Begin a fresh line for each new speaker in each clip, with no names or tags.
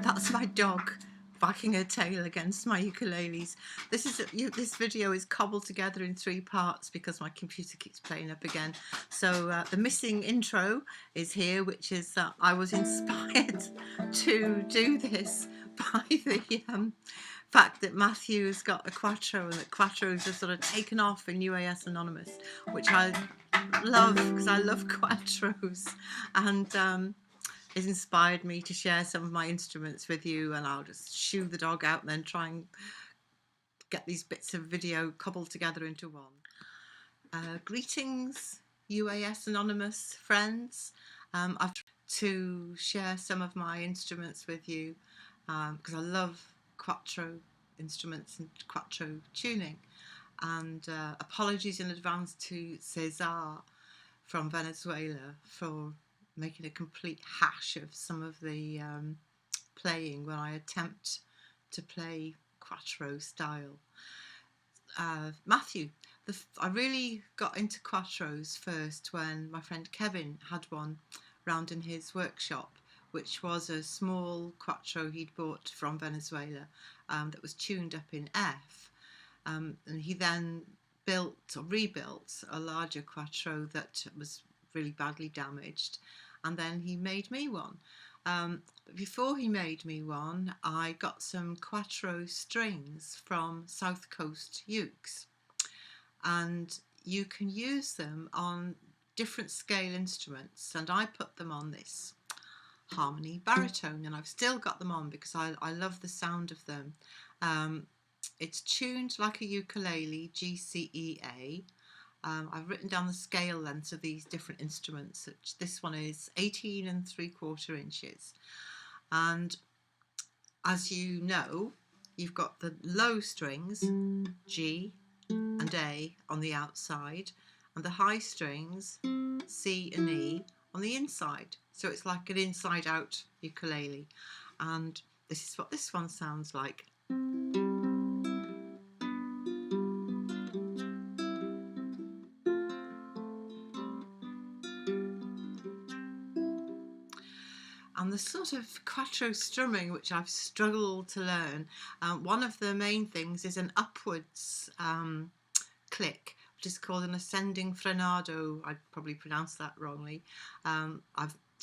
That's my dog wagging her tail against my ukuleles. This video is cobbled together in 3 parts because my computer keeps playing up again. So the missing intro is here, which is that I was inspired to do this by the fact that Matthew has got a Cuatro and that Cuatros have sort of taken off in UAS Anonymous, which I love because I love Cuatros, and it's inspired me to share some of my instruments with you, and I'll just shoo the dog out and then try and get these bits of video cobbled together into one. Greetings UAS Anonymous friends. I've tried to share some of my instruments with you because I love Cuatro instruments and Cuatro tuning, and apologies in advance to Cesar from Venezuela for making a complete hash of some of the playing when I attempt to play Cuatro style. Matthew, I really got into Cuatros first when my friend Kevin had one round in his workshop, which was a small Cuatro he'd bought from Venezuela that was tuned up in F, and he then built or rebuilt a larger Cuatro that was really badly damaged, and then he made me one. Before he made me one, I got some Cuatro strings from Southcoast Ukes, and you can use them on different scale instruments, and I put them on this harmony baritone, and I've still got them on because I love the sound of them. It's tuned like a ukulele, GCEA. I've written down the scale lengths of these different instruments. This one is 18 3/4 inches. And as you know, you've got the low strings, G and A, on the outside, and the high strings, C and E, on the inside. So it's like an inside-out ukulele. And this is what this one sounds like. And the sort of Cuatro strumming which I've struggled to learn, one of the main things is an upwards click, which is called an ascending frenado. I probably pronounced that wrongly.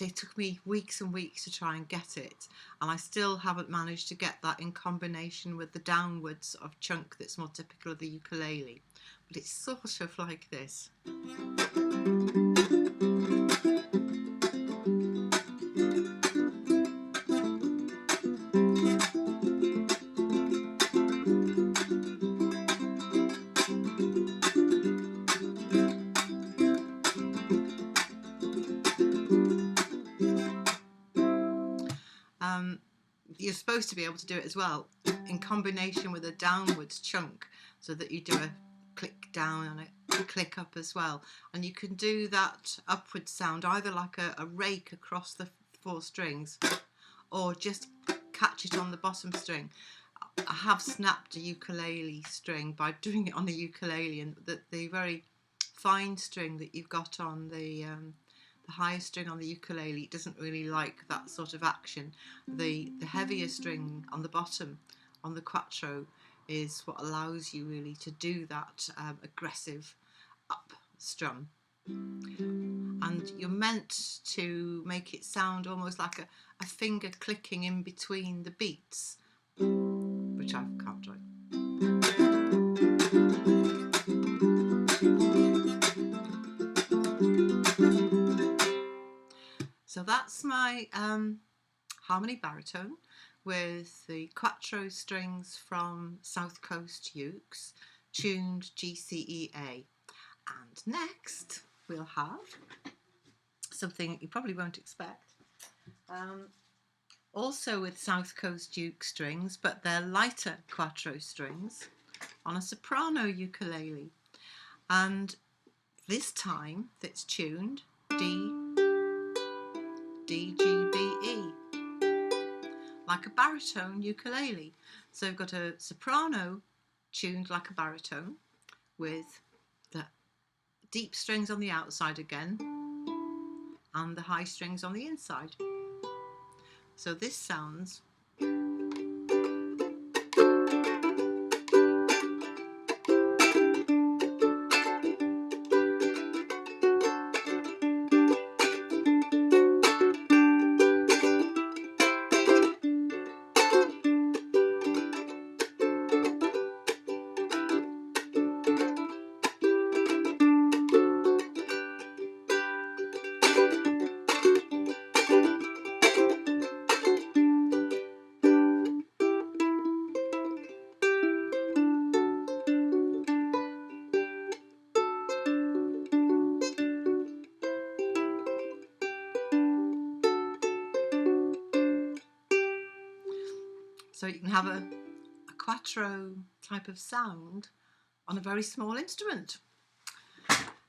It took me weeks and weeks to try and get it, and I still haven't managed to get that in combination with the downwards of chunk that's more typical of the ukulele. But it's sort of like this. You're supposed to be able to do it as well in combination with a downwards chunk, so that you do a click down and a click up as well, and you can do that upward sound either like a rake across the 4 strings or just catch it on the bottom string. I have snapped a ukulele string by doing it on a ukulele, and the very fine string that you've got on the highest string on the ukulele doesn't really like that sort of action. The heavier string on the bottom on the Cuatro is what allows you really to do that aggressive up strum, and you're meant to make it sound almost like a finger clicking in between the beats, which I can't do. So that's my harmony baritone with the Cuatro strings from Southcoast Ukes, tuned GCEA. And next we'll have something you probably won't expect. Also with Southcoast Uke strings, but they're lighter Cuatro strings on a soprano ukulele. And this time it's tuned DGBE, like a baritone ukulele. So we've got a soprano tuned like a baritone with the deep strings on the outside again and the high strings on the inside. So this sounds So you can have a quattro type of sound on a very small instrument.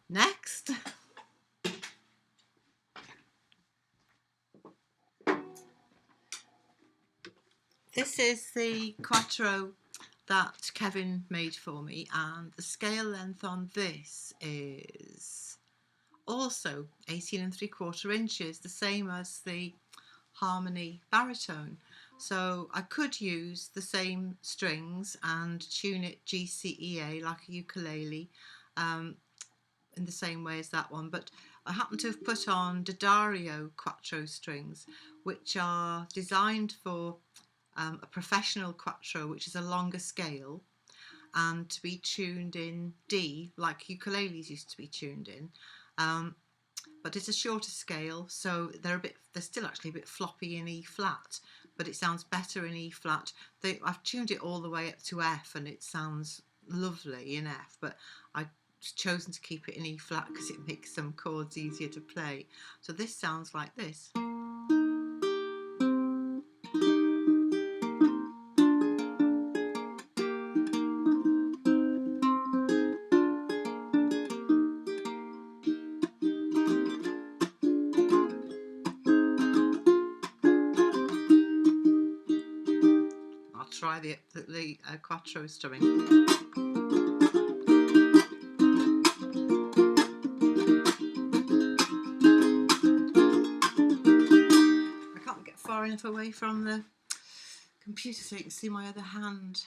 Next, this is the quattro that Kevin made for me, and the scale length on this is also 18 3/4 inches, the same as the harmony baritone. So I could use the same strings and tune it GCEA like a ukulele in the same way as that one, but I happen to have put on D'Addario quattro strings, which are designed for a professional quattro, which is a longer scale, and to be tuned in D like ukuleles used to be tuned in. But it's a shorter scale, so they're still actually a bit floppy in E flat, but it sounds better in E flat. I've tuned it all the way up to F, and it sounds lovely in F, but I've chosen to keep it in E flat because it makes some chords easier to play. So this sounds like this. I'll try the quattro strumming. Far enough away from the computer so you can see my other hand.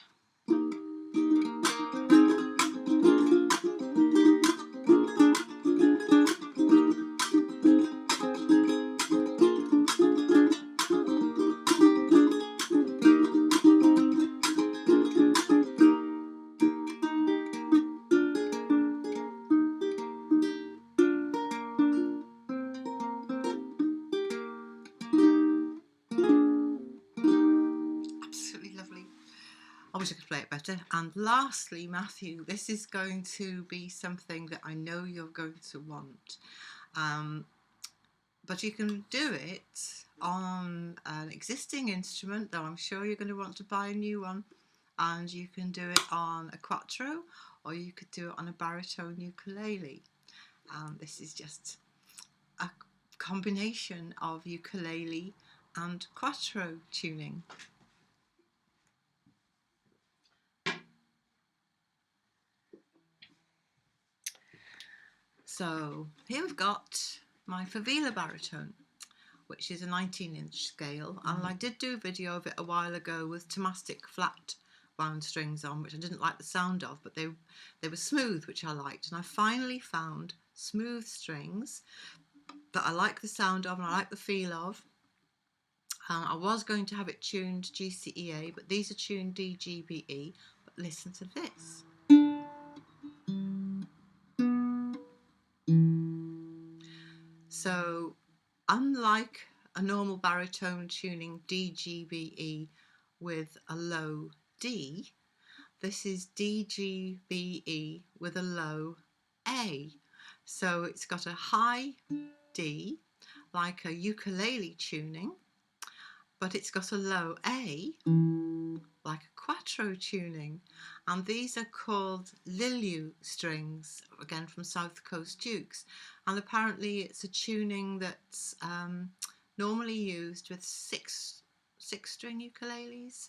I wish I could play it better. And lastly, Matthew, this is going to be something that I know you're going to want. But you can do it on an existing instrument, though I'm sure you're going to want to buy a new one. And you can do it on a quattro, or you could do it on a baritone ukulele. This is just a combination of ukulele and quattro tuning. So here we've got my Favilla baritone, which is a 19-inch scale, and I did do a video of it a while ago with Tomastic flat wound strings on, which I didn't like the sound of, but they were smooth, which I liked, and I finally found smooth strings that I like the sound of and I like the feel of. I was going to have it tuned GCEA, but these are tuned DGBE. But listen to this. So unlike a normal baritone tuning DGBE with a low D, this is DGBE with a low A. So it's got a high D like a ukulele tuning, but it's got a low A like a quattro tuning, and these are called Lili'u strings, again from Southcoast Ukes, and apparently it's a tuning that's normally used with six string ukuleles.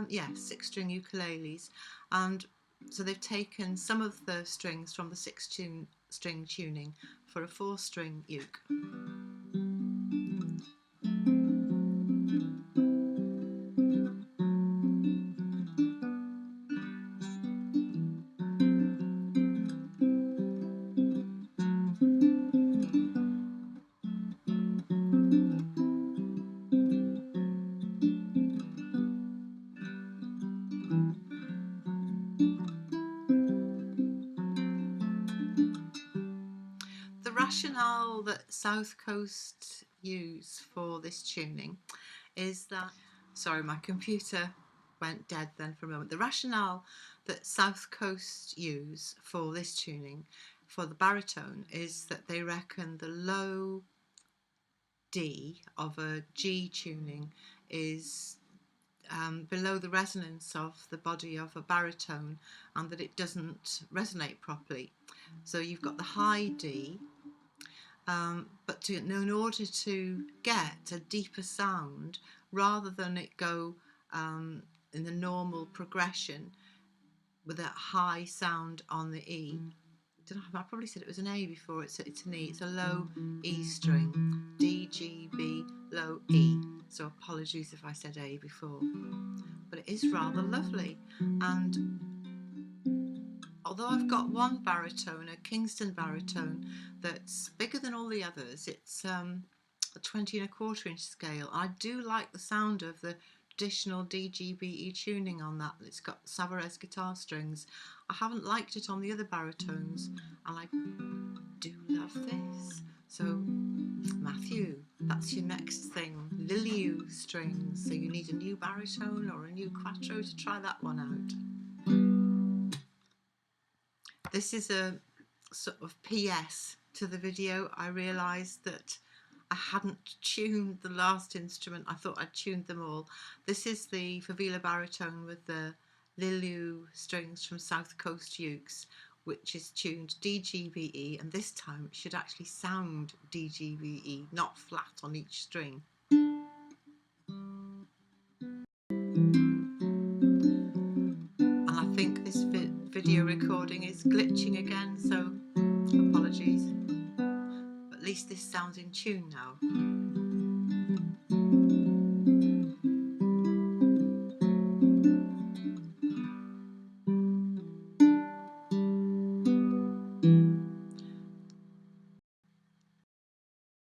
Yeah, 6-string ukuleles, and so they've taken some of the strings from the 6-string tuning for a 4-string uke. The rationale that Southcoast use for this tuning is that, sorry, my computer went dead then for a moment. The rationale that Southcoast use for this tuning, for the baritone, is that they reckon the low D of a G tuning is below the resonance of the body of a baritone, and that it doesn't resonate properly. So you've got the high D, but in order to get a deeper sound, rather than it go in the normal progression with a high sound on the E, I probably said it was an A before, it's an E, it's a low E string, D, G, B, low E. So apologies if I said A before, but it is rather lovely. And although I've got one baritone, a Kingston baritone, that's bigger than all the others, it's a 20 1/4 inch scale. I do like the sound of the traditional DGBE tuning on that. It's got Savarez guitar strings. I haven't liked it on the other baritones, and I do love this. So Matthew, that's your next thing, Lili'u strings. So you need a new baritone or a new Cuatro to try that one out. This is a sort of PS to the video. I realised that I hadn't tuned the last instrument. I thought I'd tuned them all. This is the Favilla baritone with the Lili'u strings from Southcoast Ukes, which is tuned DGBE, and this time it should actually sound DGBE, not flat on each string. And I think this video recording is glitching again, so apologies. But at least this sounds in tune now.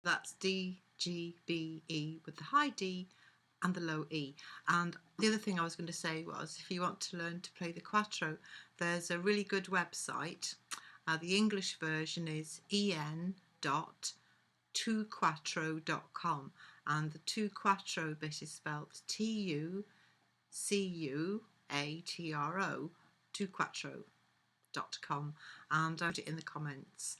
That's D, G, B, E with the high D and the low E. And the other thing I was going to say was, if you want to learn to play the Cuatro, there's a really good website. The English version is en.2cuatro.com, and the two Cuatro bit is spelled Tucuatro, tucuatro.com, and I put it in the comments.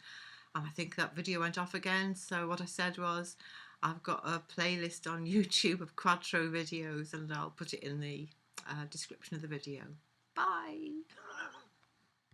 And I think that video went off again, so what I said was, I've got a playlist on YouTube of Cuatro videos, and I'll put it in the description of the video. Bye!